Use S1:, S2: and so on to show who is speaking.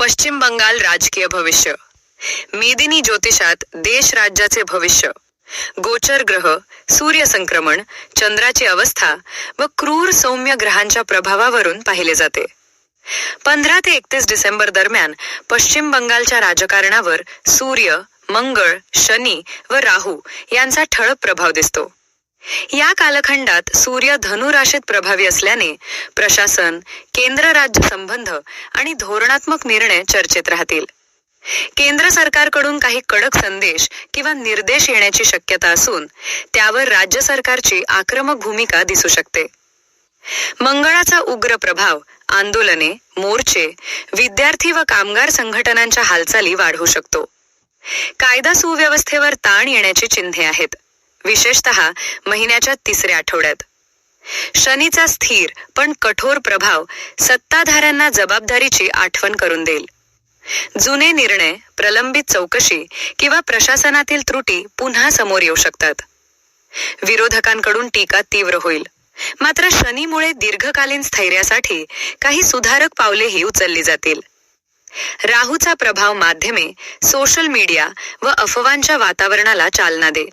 S1: पश्चिम बंगाल राजकीय भविष्य. मेदिनी ज्योतिषात देश राज्याचे भविष्य, गोचर ग्रह, सूर्य संक्रमण, चंद्राची अवस्था व क्रूर सौम्य ग्रहांच्या प्रभावावरून पाहिले जाते. 15 ते 31 डिसेंबर दरम्यान पश्चिम बंगालच्या राजकारणावर सूर्य, मंगळ, शनी व राहू यांचा ठळक प्रभाव दिसतो. या कालखंडात सूर्य धनु राशीत प्रभावी असल्याने प्रशासन, केंद्र राज्य संबंध आणि धोरणात्मक निर्णय चर्चेत राहतील. केंद्र सरकारकडून काही कडक संदेश किंवा निर्देश येण्याची शक्यता असून त्यावर राज्य सरकारची आक्रमक भूमिका दिसू शकते. मंगळाचा उग्र प्रभाव आंदोलने, मोर्चे, विद्यार्थी व कामगार संघटनांच्या हालचाली वाढवू शकतो. कायदा सुव्यवस्थेवर ताण येण्याची चिन्हे आहेत, विशेषतः महिन्याच्या 3ऱ्या आठवड्यात. शनीचा स्थिर पण कठोर प्रभाव सत्ताधाऱ्यांना जबाबदारीची आठवण करून देईल. जुने निर्णय, प्रलंबित चौकशी किंवा प्रशासनातील त्रुटी पुन्हा समोर येऊ शकतात. विरोधकांकडून टीका तीव्र होईल. मात्र शनीमुळे दीर्घकालीन स्थैर्यासाठी काही सुधारक पावलेही उचलली जातील. राहूचा प्रभाव माध्यमे, सोशल मीडिया व अफवांच्या वातावरणाला चालना देईल.